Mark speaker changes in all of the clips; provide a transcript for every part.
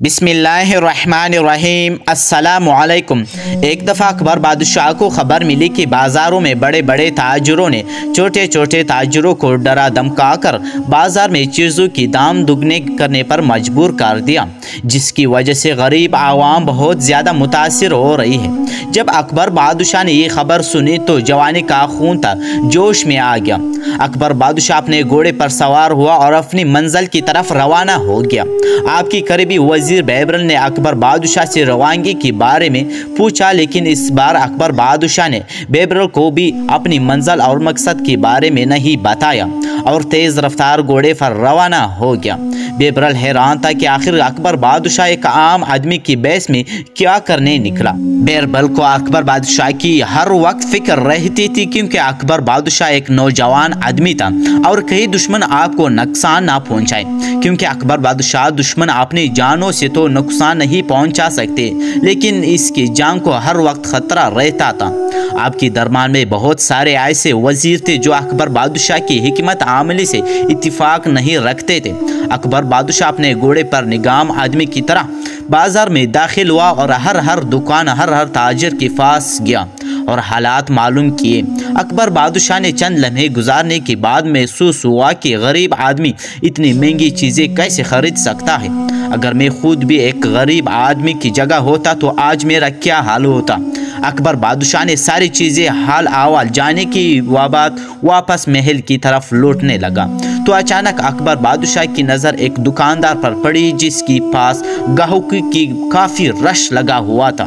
Speaker 1: बिस्मिल्लाहिर्रहमानिर्रहीम अस्सलामु अलैकुम। एक दफ़ा अकबर बादशाह को खबर मिली कि बाज़ारों में बड़े बड़े ताजिरों ने छोटे छोटे ताजिरों को डरा धमका कर बाज़ार में चीज़ों की दाम दुगने करने पर मजबूर कर दिया, जिसकी वजह से गरीब आवाम बहुत ज़्यादा मुतासिर हो रही है। जब अकबर बादशाह ने ये खबर सुनी तो जवानी का खून था जोश में आ गया। अकबर बादशाह अपने घोड़े पर सवार हुआ और अपनी मंजिल की तरफ रवाना हो गया। आपकी करीबी वजीर बैबरल ने अकबर बादशाह से रवानगी के बारे में पूछा, लेकिन इस बार अकबर बादशाह ने बैबरल को भी अपनी मंजिल और मकसद के बारे में नहीं बताया और तेज़ रफ्तार घोड़े पर रवाना हो गया। बैबरल हैरान था कि आखिर अकबर बादशाह एक आम आदमी की बहस में क्या करने निकला। बैबरल को अकबर बादशाह की हर वक्त फिक्र रहती थी, क्योंकि अकबर बादशाह एक नौजवान आदमी था और कहीं दुश्मन आपको नुकसान ना पहुंचाए, क्योंकि अकबर बादशाह दुश्मन अपनी जानों से तो नुकसान नहीं पहुंचा सकते, लेकिन इसकी जान को हर वक्त खतरा रहता था। आपकी दरबार में बहुत सारे ऐसे वजीर थे जो अकबर बादशाह की हिकमत आमली से इत्तिफाक नहीं रखते थे। अकबर बादशाह अपने घोड़े पर निगाम आदमी की तरह बाजार में दाखिल हुआ और हर दुकान हर ताजिर के पास गया और हालात मालूम किए। अकबर बादशाह ने चंद लम्हे गुजारने के बाद महसूस हुआ कि गरीब आदमी इतनी महंगी चीज़ें कैसे खरीद सकता है। अगर मैं खुद भी एक गरीब आदमी की जगह होता तो आज मेरा क्या हाल होता। अकबर बादशाह ने सारी चीज़ें हाल अहवाल जाने की बात वापस महल की तरफ लौटने लगा तो अचानक अकबर बादशाह की नज़र एक दुकानदार पर पड़ी, जिसके पास गाहकों की काफ़ी रश लगा हुआ था।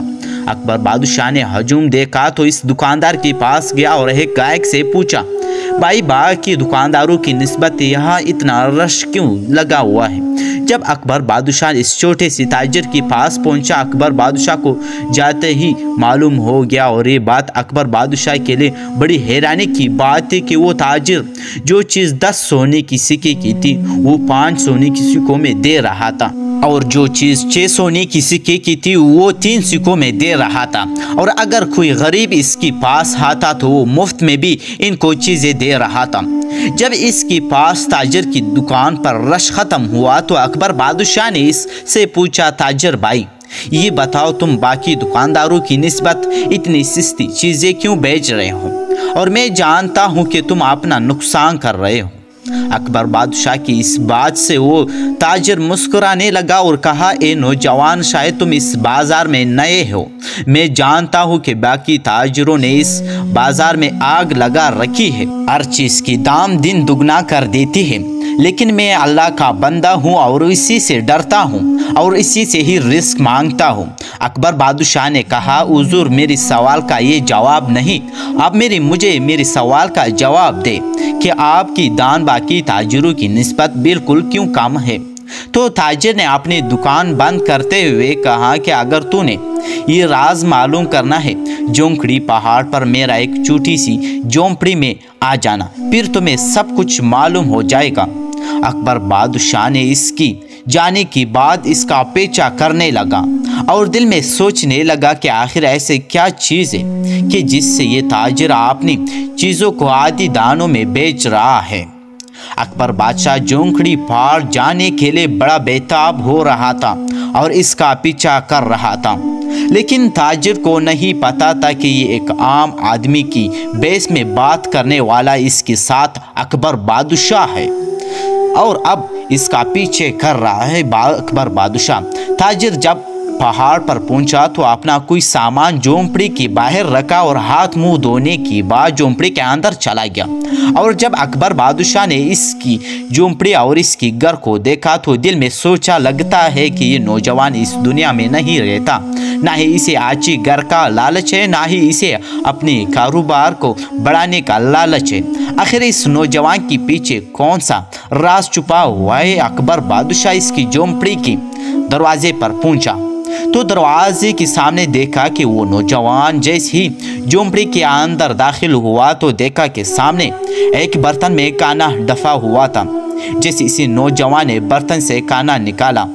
Speaker 1: अकबर बादशाह ने हजूम देखा तो इस दुकानदार के पास गया और एक गायक से पूछा, भाई बाकी दुकानदारों की निस्बत यहाँ इतना रश क्यों लगा हुआ है। जब अकबर बादशाह इस छोटे से ताजिर के पास पहुंचा, अकबर बादशाह को जाते ही मालूम हो गया और ये बात अकबर बादशाह के लिए बड़ी हैरानी की बात थी कि वो ताजिर जो चीज़ 10 सोने की सिक्के की थी वो 5 सोने की सिक्कों में दे रहा था, और जो चीज़ 6 सोने की सिक्के की थी वो 3 सिक्कों में दे रहा था। और अगर कोई गरीब इसके पास आता तो वो मुफ्त में भी इनको चीज़ें दे रहा था। जब इसके पास ताजिर की दुकान पर रश ख़त्म हुआ तो अकबर बादशाह ने इससे पूछा, ताजिर भाई ये बताओ तुम बाकी दुकानदारों की निस्बत इतनी सस्ती चीज़ें क्यों बेच रहे हो, और मैं जानता हूँ कि तुम अपना नुकसान कर रहे हो। अकबर बादशाह की इस बात से वो ताजिर मुस्कुराने लगा और कहा, ए नौजवान, शायद तुम इस बाज़ार में नए हो। मैं जानता हूँ कि बाकी ताजिरों ने इस बाज़ार में आग लगा रखी है, हर चीज़ की दाम दिन दुगना कर देती है, लेकिन मैं अल्लाह का बंदा हूँ और इसी से डरता हूँ और इसी से ही रिस्क मांगता हूँ। अकबर बादशाह ने कहा, हुजूर मेरे सवाल का ये जवाब नहीं, आप मुझे मेरे सवाल का जवाब दे कि आपकी दान बाकी ताजिरों की निस्बत बिल्कुल क्यों कम है। तो ताजिर ने अपनी दुकान बंद करते हुए कहा कि अगर तूने ये राज मालूम करना है, जोंकड़ी पहाड़ पर मेरा एक छोटी सी झोंपड़ी में आ जाना, फिर तुम्हें सब कुछ मालूम हो जाएगा। अकबर बादशाह ने इसकी जाने के बाद इसका पीछा करने लगा और दिल में सोचने लगा कि आखिर ऐसे क्या चीज़ है कि जिससे ये ताजिर अपनी चीज़ों को आधी दानों में बेच रहा है। अकबर बादशाह जोंकड़ी पहाड़ जाने के लिए बड़ा बेताब हो रहा था और इसका पीछा कर रहा था, लेकिन ताजिर को नहीं पता था कि ये एक आम आदमी की बेस में बात करने वाला इसके साथ अकबर बादशाह है और अब इसका पीछे कर रहा है अकबर बादशाह। ताजिर जब पहाड़ पर पहुंचा तो अपना कोई सामान झोंपड़ी के बाहर रखा और हाथ मुंह धोने के बाद झोंपड़ी के अंदर चला गया। और जब अकबर बादशाह ने इसकी झोंपड़ी और इसकी घर को देखा तो दिल में सोचा, लगता है कि ये नौजवान इस दुनिया में नहीं रहता, ना ही इसे अच्छी घर का लालच है, ना ही इसे अपने कारोबार को बढ़ाने का लालच है। आखिर इस नौजवान के पीछे कौन सा राज छुपा हुआ है। अकबर बादशाह इसकी झोंपड़ी के दरवाजे पर पहुंचा तो दरवाजे के सामने देखा कि वो नौजवान जैसे ही झोंपड़ी के अंदर दाखिल हुआ तो देखा कि सामने एक बर्तन में खाना डफा हुआ था। जैसे इसी नौजवान ने बर्तन से खाना निकाला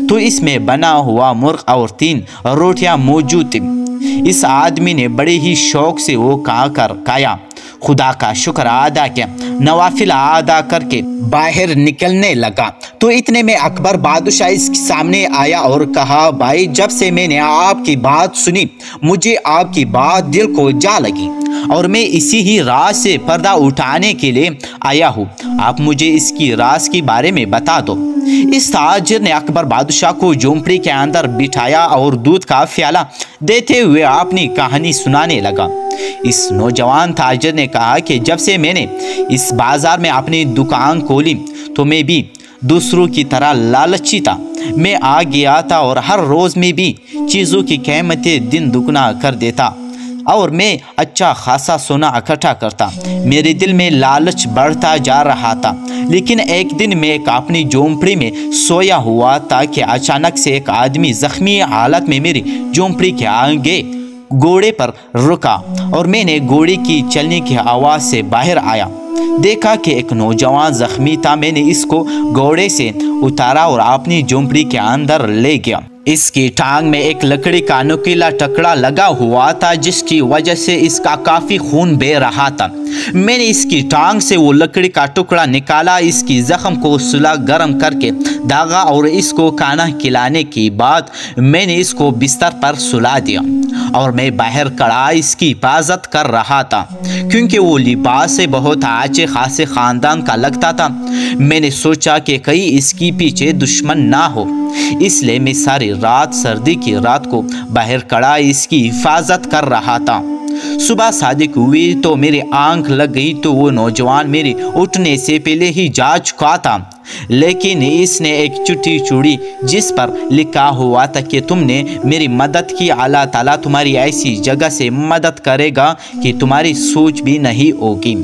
Speaker 1: तो इसमें बना हुआ मुर्ग और 3 रोटियां मौजूद थी। इस आदमी ने बड़े ही शौक से वो खाया। खुदा का शुक्र अदा किया, नवाफिल अदा करके बाहर निकलने लगा तो इतने में अकबर बादशाह इसके सामने आया और कहा, भाई जब से मैंने आपकी बात सुनी मुझे आपकी बात दिल को जा लगी और मैं इसी ही राज से पर्दा उठाने के लिए आया हूँ। आप मुझे इसकी राज के बारे में बता दो। इस ताजिर ने अकबर बादशाह को झोंपड़ी के अंदर बिठाया और दूध का प्याला देते हुए अपनी कहानी सुनाने लगा। इस नौजवान ताजिर ने कहा कि जब से मैंने इस बाजार में अपनी दुकान खोली तो मैं भी दूसरों की तरह लालची था। मैं आ गया था और हर रोज़ में भी चीज़ों की कीमतें दिन दुगना कर देता और मैं अच्छा खासा सोना इकट्ठा करता। मेरे दिल में लालच बढ़ता जा रहा था। लेकिन एक दिन मैं अपनी झोंपड़ी में सोया हुआ था कि अचानक से एक आदमी जख्मी हालत में मेरी झोंपड़ी के आगे घोड़े पर रुका और मैंने घोड़े की चलने की आवाज़ से बाहर आया। देखा कि एक नौजवान जख्मी था। मैंने इसको घोड़े से उतारा और अपनी झोंपड़ी के अंदर ले गया। इसकी टांग में एक लकड़ी का नुकीला टुकड़ा लगा हुआ था जिसकी वजह से इसका काफ़ी खून बह रहा था। मैंने इसकी टांग से वो लकड़ी का टुकड़ा निकाला, इसकी जख्म को सुलह गर्म करके दागा और इसको खाना खिलाने के बाद मैंने इसको बिस्तर पर सुला दिया और मैं बाहर खड़ा इसकी हिफाजत कर रहा था क्योंकि वो लिबास से बहुत अच्छे खासे ख़ानदान का लगता था। मैंने सोचा कि कहीं इसकी पीछे दुश्मन ना हो, इसलिए मैं सारी रात सर्दी की रात को बाहर खड़ा इसकी हिफाजत कर रहा था। सुबह सादिक हुई तो मेरी आंख लग गई तो वो नौजवान मेरे उठने से पहले ही जा चुका था। लेकिन इसने एक चिट्ठी छोड़ी जिस पर लिखा हुआ था कि तुमने मेरी मदद की, अल्लाह ताला तुम्हारी ऐसी जगह से मदद करेगा कि तुम्हारी सोच भी नहीं होगी।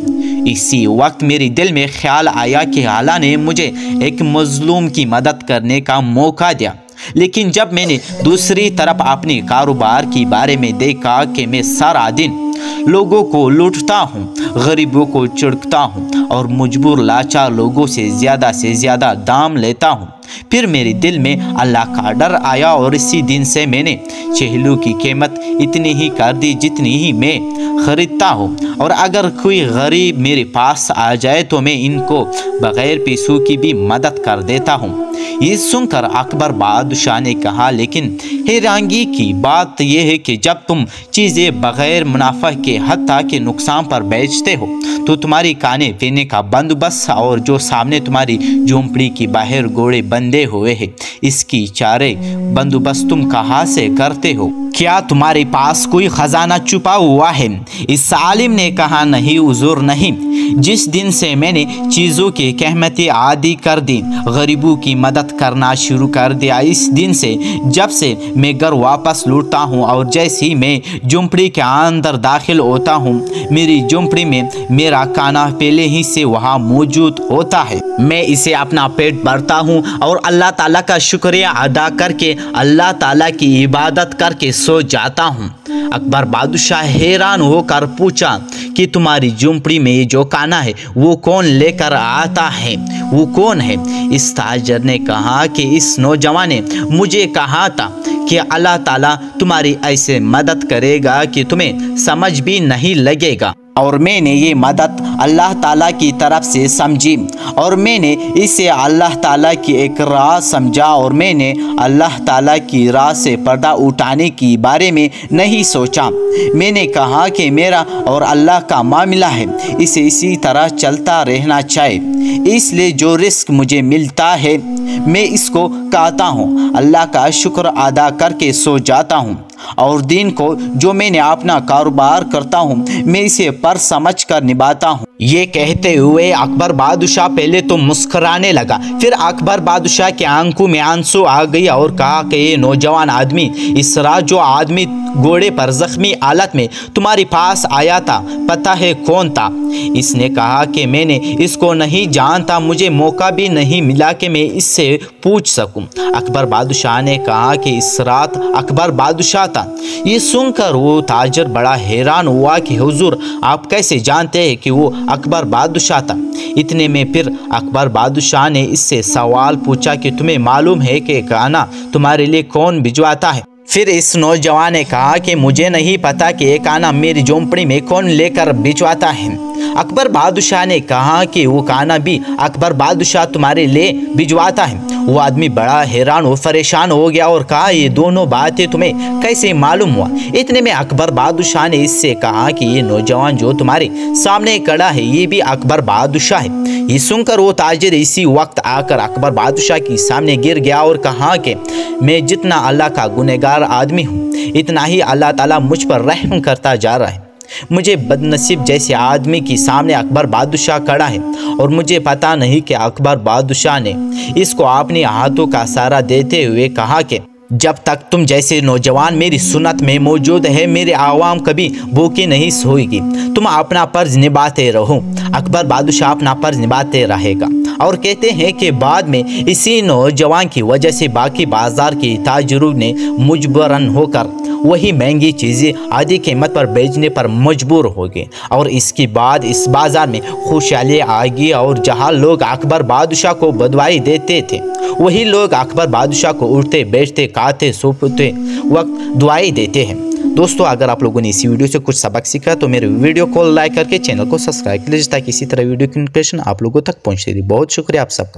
Speaker 1: इसी वक्त मेरे दिल में ख्याल आया कि अल्लाह ने मुझे एक मजलूम की मदद करने का मौका दिया। लेकिन जब मैंने दूसरी तरफ अपने कारोबार के बारे में देखा कि मैं सारा दिन लोगों को लूटता हूँ, गरीबों को चिढ़ता हूँ और मजबूर लाचार लोगों से ज़्यादा दाम लेता हूँ, फिर मेरे दिल में अल्लाह का डर आया और इसी दिन से मैंने चेहलों की कीमत इतनी ही कर दी जितनी ही मैं ख़रीदता हूँ और अगर कोई गरीब मेरे पास आ जाए तो मैं इनको बग़ैर पैसों की भी मदद कर देता हूँ। ये सुनकर अकबर बादशाह ने कहा, लेकिन हैरानगी की बात यह है कि जब तुम चीज़ें बग़ैर मुनाफा के हत्ता के नुकसान पर बेचते हो तो तुम्हारी खाने पीने का बंदोबस्त और जो सामने तुम्हारी झोंपड़ी की बाहर घोड़े बंधे हुए हैं इसकी चारे बंदोबस्त तुम कहाँ से करते हो? क्या तुम्हारे पास कोई ख़जाना छुपा हुआ है? इस आलिम ने कहा, नहीं हुजूर नहीं। जिस दिन से मैंने चीज़ों की कीमतें आदी कर दी, गरीबों की मदद करना शुरू कर दिया, इस दिन से जब से मैं घर वापस लौटता हूँ और जैसे ही मैं झोंपड़ी के अंदर दाखिल होता हूँ मेरी झोंपड़ी में मेरा खाना पहले ही से वहाँ मौजूद होता है। मैं इसे अपना पेट भरता हूँ और अल्लाह ताला का शुक्रिया अदा करके अल्लाह ताला की इबादत करके सो जाता हूँ। अकबर बादशाह हैरान होकर पूछा कि तुम्हारी झोंपड़ी में ये जो खाना है वो कौन लेकर आता है, वो कौन है? इस ताजिर ने कहा कि इस नौजवान ने मुझे कहा था कि अल्लाह ताला तुम्हारी ऐसे मदद करेगा कि तुम्हें समझ भी नहीं लगेगा और मैंने ये मदद अल्लाह ताला की तरफ से समझी और मैंने इसे अल्लाह ताला की एक राह समझा और मैंने अल्लाह ताला की राह से पर्दा उठाने के बारे में नहीं सोचा। मैंने कहा कि मेरा और अल्लाह का मामला है, इसे इसी तरह चलता रहना चाहिए, इसलिए जो रिस्क मुझे मिलता है मैं इसको खाता हूँ, अल्लाह का शुक्र अदा करके सो जाता हूँ और दिन को जो मैंने अपना कारोबार करता हूँ मैं इसे पर समझ कर निभाता हूँ। ये कहते हुए अकबर बादशाह पहले तो मुस्कुराने लगा, फिर अकबर बादशाह की आंखों में आंसू आ गई और कहा कि ये नौजवान आदमी, इस रात जो आदमी घोड़े पर जख्मी हालत में तुम्हारे पास आया था पता है कौन था? इसने कहा कि मैंने इसको नहीं जानता, मुझे मौका भी नहीं मिला कि मैं इससे पूछ सकूं। अकबर बादशाह ने कहा कि इस रात अकबर बादशाह था। ये सुनकर वो ताजर बड़ा हैरान हुआ कि हुजूर आप कैसे जानते हैं कि वो अकबर बादशाह था? इतने में फिर अकबर बादशाह ने इससे सवाल पूछा कि तुम्हें मालूम है कि खाना तुम्हारे लिए कौन भिजवाता है? फिर इस नौजवान ने कहा कि मुझे नहीं पता कि एक आना मेरी झोंपड़ी में कौन लेकर भिजवाता है। अकबर बादशाह ने कहा कि वो खाना भी अकबर बादशाह तुम्हारे लिए भिजवाता है। वो आदमी बड़ा हैरान और परेशान हो गया और कहा ये दोनों बातें तुम्हें कैसे मालूम हुआ। इतने में अकबर बादशाह ने इससे कहा कि ये नौजवान जो तुम्हारे सामने खड़ा है ये भी अकबर बादशाह है। ये सुनकर वो ताजिर इसी वक्त आकर अकबर बादशाह के सामने गिर गया और कहा कि मैं जितना अल्लाह का गुनहगार आदमी हूँ इतना ही अल्लाह ताला मुझ पर रहम करता जा रहा है। मुझे बदनसीब जैसे आदमी के सामने अकबर बादशाह खड़ा है और मुझे पता नहीं कि अकबर बादशाह ने इसको अपने हाथों का सहारा देते हुए कहा कि जब तक तुम जैसे नौजवान मेरी सुन्नत में मौजूद है मेरे आवाम कभी भूखे नहीं सोएगी। तुम अपना फर्ज निभाते रहो। अकबर बादशाह अपना फर्ज निभाते रहेगा। और कहते हैं कि बाद में इसी नौजवान की वजह से बाकी बाजार के ताजिरों ने मुजबरन होकर वही महंगी चीज़ें आधी कीमत पर बेचने पर मजबूर हो गए और इसके बाद इस बाज़ार में खुशहाली आ गई। और जहां लोग अकबर बादशाह को बदवाई देते थे वही लोग अकबर बादशाह को उठते बैठते खाते सोते वक्त दुआई देते हैं। दोस्तों, अगर आप लोगों ने इसी वीडियो से कुछ सबक सीखा तो मेरे वीडियो को लाइक करके चैनल को सब्सक्राइब कर लीजिए ताकि इसी तरह वीडियो की नोटिफिकेशन आप लोगों तक पहुँचती रहे। बहुत शुक्रिया आप सबका।